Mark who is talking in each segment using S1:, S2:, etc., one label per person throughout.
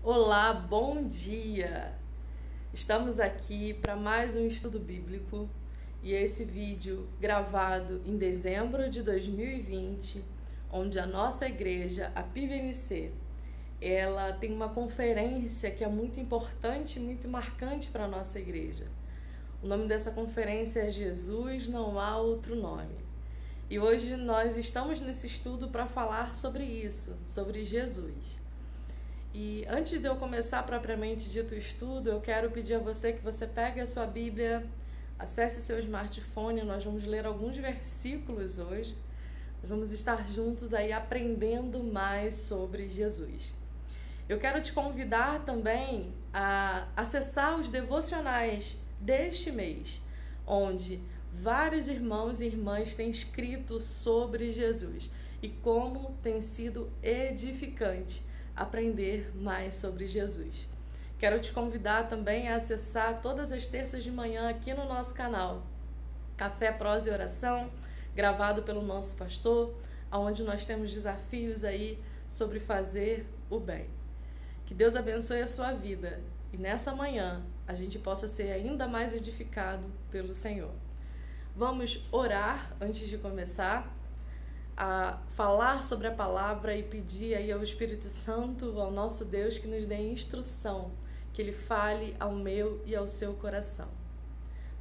S1: Olá, bom dia! Estamos aqui para mais um estudo bíblico e esse vídeo gravado em dezembro de 2020, onde a nossa igreja, a PIVMC, ela tem uma conferência que é muito importante e muito marcante para a nossa igreja. O nome dessa conferência é Jesus Não Há Outro Nome. E hoje nós estamos nesse estudo para falar sobre isso, sobre Jesus. E antes de eu começar propriamente dito o estudo, eu quero pedir a você que você pegue a sua Bíblia, acesse seu smartphone, nós vamos ler alguns versículos hoje. Nós vamos estar juntos aí aprendendo mais sobre Jesus. Eu quero te convidar também a acessar os devocionais deste mês, onde vários irmãos e irmãs têm escrito sobre Jesus e como tem sido edificante aprender mais sobre Jesus. Quero te convidar também a acessar todas as terças de manhã aqui no nosso canal Café, Prosa e Oração, gravado pelo nosso pastor, onde nós temos desafios aí sobre fazer o bem. Que Deus abençoe a sua vida e nessa manhã a gente possa ser ainda mais edificado pelo Senhor. Vamos orar antes de começar a falar sobre a palavra e pedir aí ao Espírito Santo, ao nosso Deus, que nos dê instrução, que Ele fale ao meu e ao seu coração.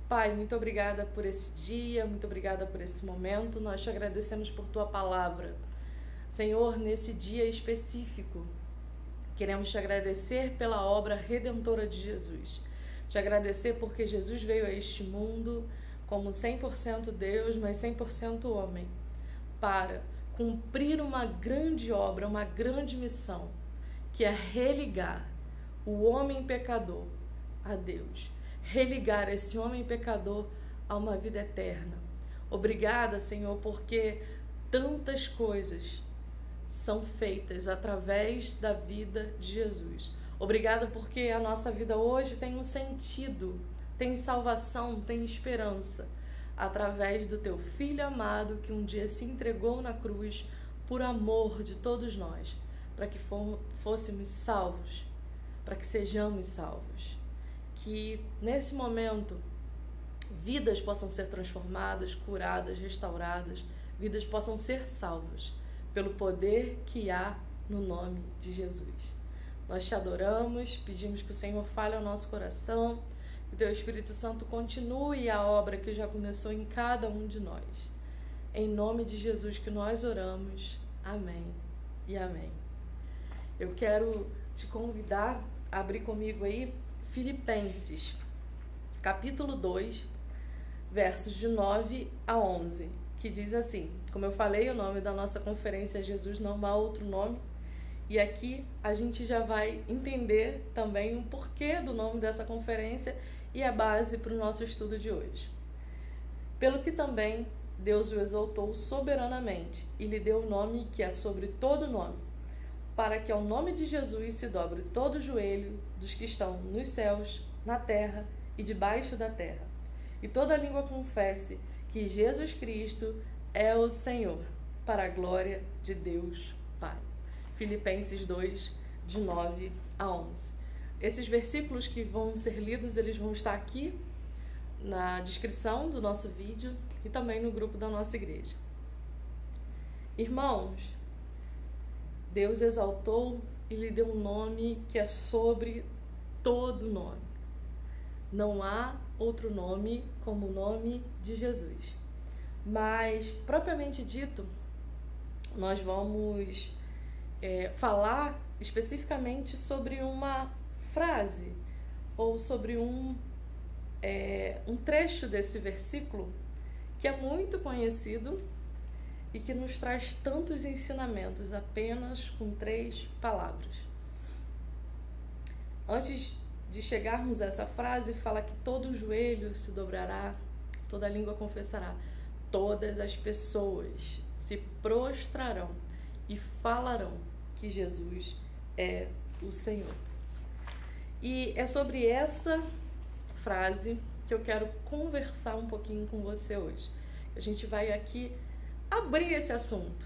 S1: Pai, muito obrigada por esse dia, muito obrigada por esse momento, nós te agradecemos por Tua palavra. Senhor, nesse dia específico, queremos te agradecer pela obra redentora de Jesus, te agradecer porque Jesus veio a este mundo como 100% Deus, mas 100% homem, para cumprir uma grande obra, uma grande missão, que é religar o homem pecador a Deus, religar esse homem pecador a uma vida eterna. Obrigada, Senhor, porque tantas coisas são feitas através da vida de Jesus. Obrigada porque a nossa vida hoje tem um sentido, tem salvação, tem esperança, através do Teu Filho amado que um dia se entregou na cruz por amor de todos nós, para que fôssemos salvos, para que sejamos salvos. Que nesse momento vidas possam ser transformadas, curadas, restauradas, vidas possam ser salvas pelo poder que há no nome de Jesus. Nós te adoramos, pedimos que o Senhor fale ao nosso coração, que o Teu Espírito Santo continue a obra que já começou em cada um de nós. Em nome de Jesus que nós oramos. Amém e amém. Eu quero te convidar a abrir comigo aí Filipenses, capítulo 2, versos de 9 a 11, que diz assim, como eu falei, o nome da nossa conferência é Jesus Não Há Outro Nome, e aqui a gente já vai entender também o porquê do nome dessa conferência e a base para o nosso estudo de hoje. Pelo que também Deus o exaltou soberanamente e lhe deu o nome que é sobre todo nome, para que ao nome de Jesus se dobre todo o joelho dos que estão nos céus, na terra e debaixo da terra, e toda língua confesse que Jesus Cristo é o Senhor, para a glória de Deus Pai. Filipenses 2, de 9 a 11. Esses versículos que vão ser lidos, eles vão estar aqui na descrição do nosso vídeo e também no grupo da nossa igreja. Irmãos, Deus exaltou e lhe deu um nome que é sobre todo nome. Não há outro nome como o nome de Jesus. Mas, propriamente dito, nós vamos falar especificamente sobre uma frase ou sobre um trecho desse versículo que é muito conhecido e que nos traz tantos ensinamentos apenas com 3 palavras. Antes de chegarmos a essa frase, fala que todo joelho se dobrará, toda língua confessará, todas as pessoas se prostrarão e falarão que Jesus é o Senhor. E é sobre essa frase que eu quero conversar um pouquinho com você hoje. A gente vai aqui abrir esse assunto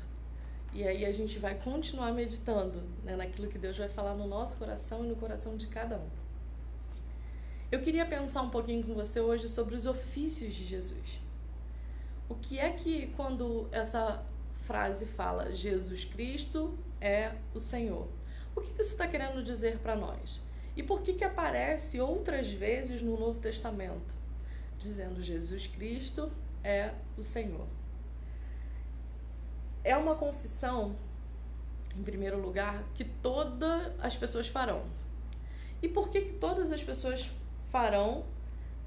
S1: E aí a gente vai continuar meditando, né, naquilo que Deus vai falar no nosso coração e no coração de cada um. Eu queria pensar um pouquinho com você hoje sobre os ofícios de Jesus. O que é que, quando essa frase fala Jesus Cristo é o Senhor, o que isso está querendo dizer para nós? E por que aparece outras vezes no Novo Testamento, dizendo Jesus Cristo é o Senhor? É uma confissão, em primeiro lugar, que todas as pessoas farão. E por que todas as pessoas farão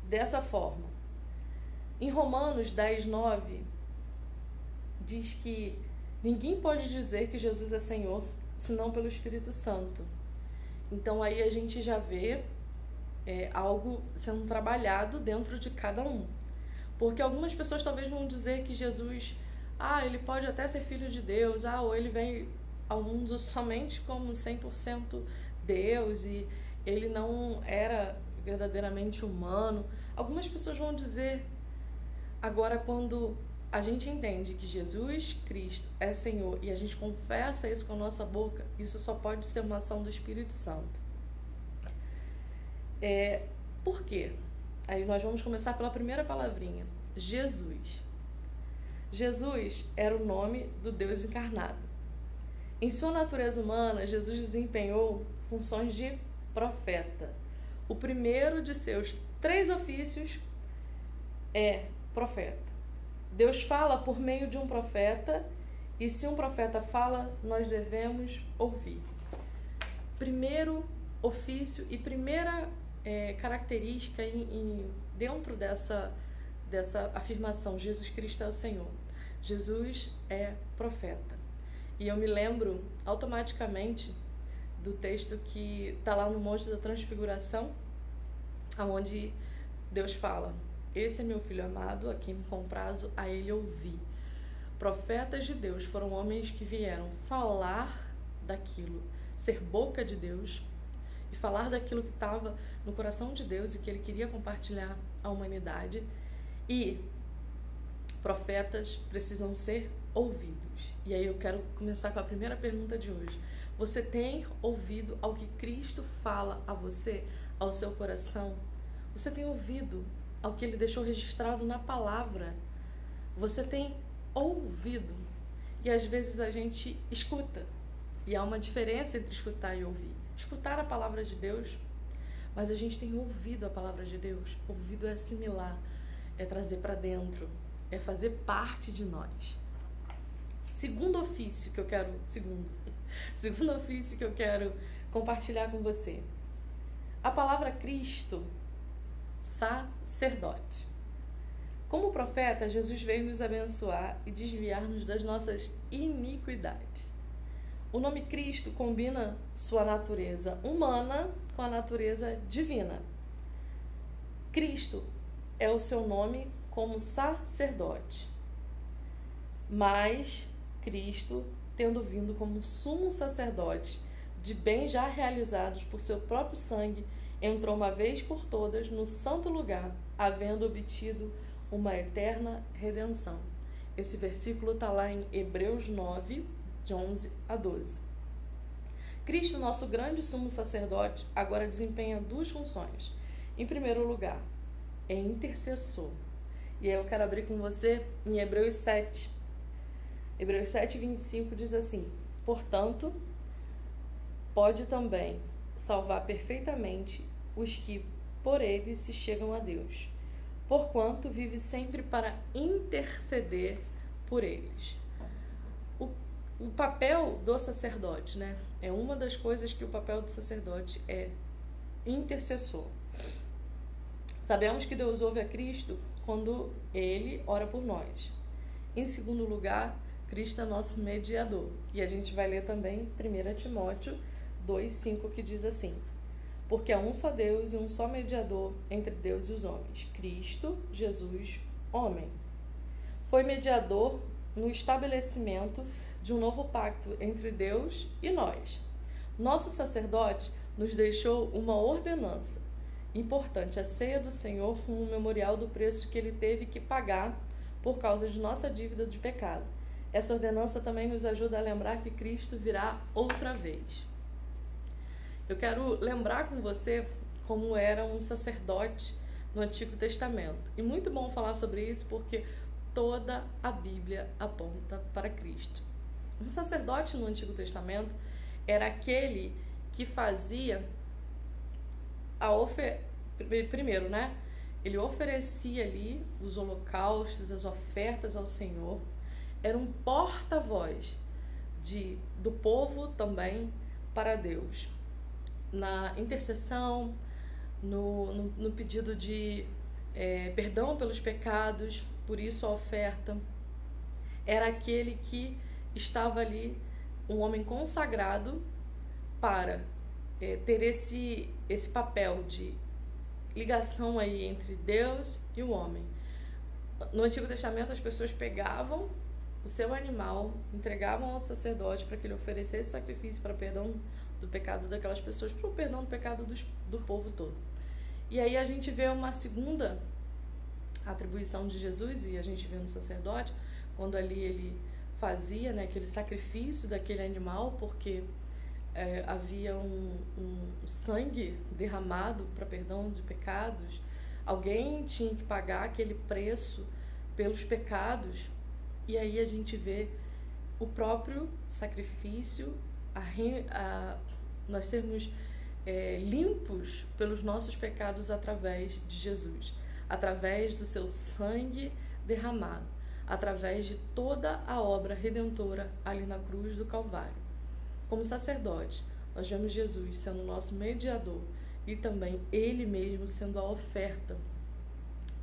S1: dessa forma? Em Romanos 10:9, diz que ninguém pode dizer que Jesus é Senhor, senão pelo Espírito Santo. Então aí a gente já vê algo sendo trabalhado dentro de cada um. Porque algumas pessoas talvez vão dizer que Jesus, ele pode até ser filho de Deus, ou ele vem ao mundo somente como 100% Deus e ele não era verdadeiramente humano. Algumas pessoas vão dizer. Agora, quando a gente entende que Jesus Cristo é Senhor e a gente confessa isso com a nossa boca, isso só pode ser uma ação do Espírito Santo. Por quê? Aí nós vamos começar pela primeira palavrinha, Jesus. Jesus era o nome do Deus encarnado. Em sua natureza humana, Jesus desempenhou funções de profeta. O primeiro de seus 3 ofícios é profeta. Deus fala por meio de um profeta, e se um profeta fala, nós devemos ouvir. Primeiro ofício e primeira característica dentro dessa afirmação, Jesus Cristo é o Senhor. Jesus é profeta. E eu me lembro automaticamente do texto que está lá no Monte da Transfiguração, onde Deus fala: esse é meu filho amado, a quem me comprazo, a ele ouvi. Profetas de Deus foram homens que vieram falar daquilo, ser boca de Deus e falar daquilo que estava no coração de Deus e que ele queria compartilhar à humanidade. E profetas precisam ser ouvidos. E aí eu quero começar com a primeira pergunta de hoje. Você tem ouvido ao que Cristo fala a você, ao seu coração? Você tem ouvido ao que ele deixou registrado na palavra? Você tem ouvido? E às vezes a gente escuta, e há uma diferença entre escutar e ouvir. Escutar a palavra de Deus, mas a gente tem ouvido a palavra de Deus. Ouvido é assimilar, é trazer para dentro, é fazer parte de nós. Segundo ofício que eu quero compartilhar com você. A palavra Cristo, sacerdote. Como profeta, Jesus veio nos abençoar e desviar-nos das nossas iniquidades. O nome Cristo combina sua natureza humana com a natureza divina. Cristo é o seu nome como sacerdote, mas Cristo, tendo vindo como sumo sacerdote de bens já realizados por seu próprio sangue, entrou uma vez por todas no santo lugar, havendo obtido uma eterna redenção. Esse versículo está lá em Hebreus 9, de 11 a 12. Cristo, nosso grande sumo sacerdote, agora desempenha 2 funções. Em primeiro lugar, é intercessor. E aí eu quero abrir com você em Hebreus 7. Hebreus 7, 25 diz assim: portanto, pode também salvar perfeitamente os que por ele se chegam a Deus, porquanto vive sempre para interceder por eles. O papel do sacerdote, né? É uma das coisas que o papel do sacerdote é intercessor. Sabemos que Deus ouve a Cristo quando ele ora por nós. Em segundo lugar, Cristo é nosso mediador. E a gente vai ler também 1 Timóteo 2,5, que diz assim: porque há um só Deus e um só mediador entre Deus e os homens, Cristo Jesus, homem. Foi mediador no estabelecimento de um novo pacto entre Deus e nós. Nosso sacerdote nos deixou uma ordenança importante, a ceia do Senhor, como um memorial do preço que ele teve que pagar por causa de nossa dívida de pecado. essa ordenança também nos ajuda a lembrar que Cristo virá outra vez. Eu quero lembrar com você como era um sacerdote no Antigo Testamento. E muito bom falar sobre isso porque toda a Bíblia aponta para Cristo. Um sacerdote no Antigo Testamento era aquele que fazia primeiro, né? Ele oferecia ali os holocaustos, as ofertas ao Senhor. Era um porta-voz do povo também para Deus. Na intercessão, no pedido de perdão pelos pecados, por isso a oferta. Era aquele que estava ali, um homem consagrado para ter esse papel de ligação aí entre Deus e o homem. No Antigo Testamento as pessoas pegavam o seu animal, entregavam ao sacerdote para que ele oferecesse sacrifício para perdão do pecado daquelas pessoas, para o perdão do pecado do povo todo. E aí a gente vê uma segunda atribuição de Jesus, e a gente vê no sacerdote, quando ali ele fazia, né, aquele sacrifício daquele animal, porque havia um sangue derramado para perdão de pecados. Alguém tinha que pagar aquele preço pelos pecados, e aí a gente vê o próprio sacrifício, nós sermos limpos pelos nossos pecados através de Jesus, através do seu sangue derramado, através de toda a obra redentora ali na cruz do Calvário. Como sacerdote, nós vemos Jesus sendo nosso mediador e também Ele mesmo sendo a oferta,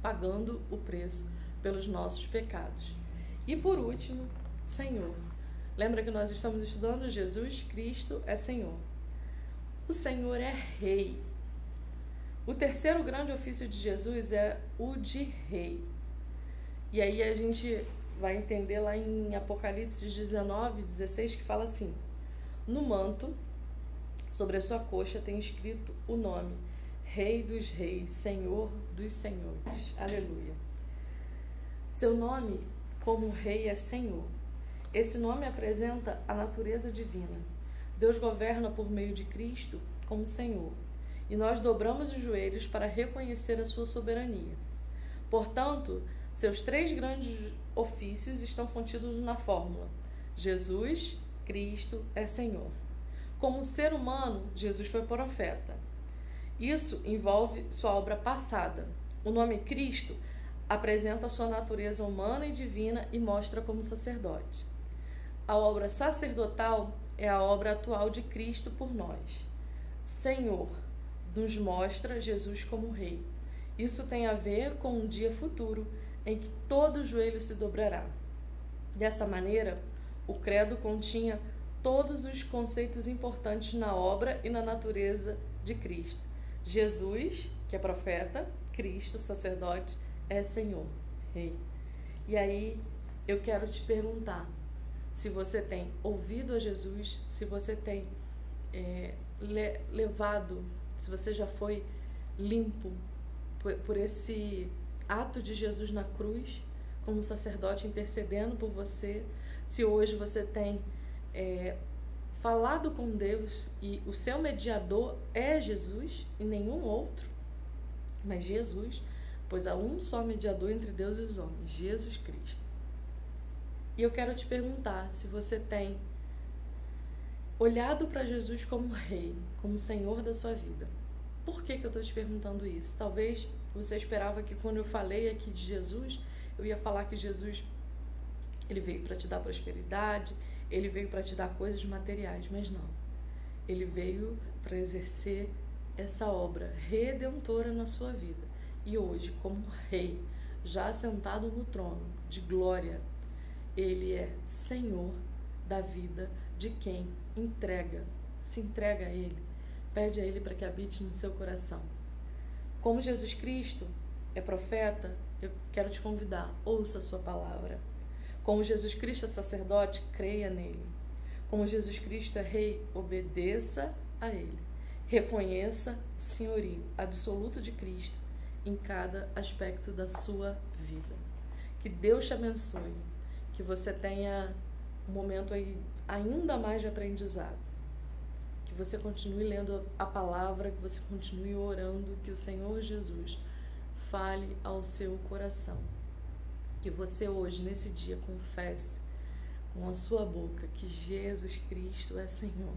S1: pagando o preço pelos nossos pecados. E por último, Senhor. Lembra que nós estamos estudando Jesus Cristo é Senhor. O Senhor é Rei. O terceiro grande ofício de Jesus é o de Rei. E aí a gente vai entender lá em Apocalipse 19:16, que fala assim: no manto, sobre a sua coxa, tem escrito o nome Rei dos Reis, Senhor dos Senhores. Aleluia. Seu nome como Rei é Senhor. Esse nome apresenta a natureza divina. Deus governa por meio de Cristo como Senhor, e nós dobramos os joelhos para reconhecer a sua soberania. Portanto, seus três grandes ofícios estão contidos na fórmula: Jesus Cristo é Senhor. Como ser humano, Jesus foi profeta. Isso envolve sua obra passada. O nome Cristo apresenta sua natureza humana e divina e mostra como sacerdote. A obra sacerdotal é a obra atual de Cristo por nós. Senhor nos mostra Jesus como Rei. Isso tem a ver com um dia futuro em que todo joelho se dobrará. Dessa maneira, o credo continha todos os conceitos importantes na obra e na natureza de Cristo. Jesus, que é profeta, Cristo, sacerdote, é Senhor, Rei. E aí eu quero te perguntar se você tem ouvido a Jesus, se você tem levado, se você já foi limpo por esse ato de Jesus na cruz, como sacerdote intercedendo por você, se hoje você tem falado com Deus e o seu mediador é Jesus e nenhum outro, mas Jesus, pois há um só mediador entre Deus e os homens, Jesus Cristo. E eu quero te perguntar se você tem olhado para Jesus como Rei, como Senhor da sua vida. Por que eu estou te perguntando isso? Talvez você esperava que quando eu falei aqui de Jesus, eu ia falar que Jesus, ele veio para te dar prosperidade, ele veio para te dar coisas materiais, mas não. Ele veio para exercer essa obra redentora na sua vida. E hoje, como Rei, já sentado no trono de glória, ele é Senhor da vida de quem se entrega a ele, pede a ele para que habite no seu coração. Como Jesus Cristo é profeta, eu quero te convidar, ouça a sua palavra. Como Jesus Cristo é sacerdote, creia nele. Como Jesus Cristo é Rei, obedeça a ele. Reconheça o senhorio absoluto de Cristo em cada aspecto da sua vida. Que Deus te abençoe. que você tenha um momento aí ainda mais de aprendizado. Que você continue lendo a palavra, que você continue orando, que o Senhor Jesus fale ao seu coração. Que você hoje, nesse dia, confesse com a sua boca que Jesus Cristo é Senhor.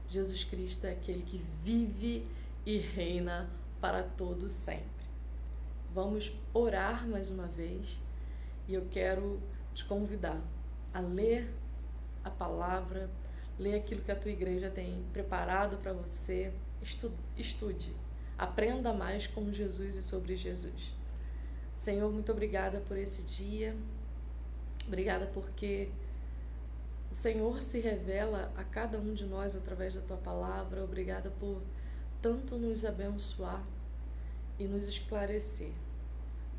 S1: Jesus Cristo é aquele que vive e reina para todo sempre. Vamos orar mais uma vez e eu quero te convidar a ler a palavra, ler aquilo que a tua igreja tem preparado para você. Estude, aprenda mais com Jesus e sobre Jesus. Senhor, muito obrigada por esse dia, obrigada porque o Senhor se revela a cada um de nós através da tua palavra. Obrigada por tanto nos abençoar e nos esclarecer.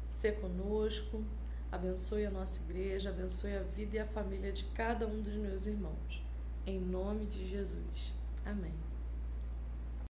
S1: Sê conosco, abençoe a nossa igreja, abençoe a vida e a família de cada um dos meus irmãos. Em nome de Jesus. Amém.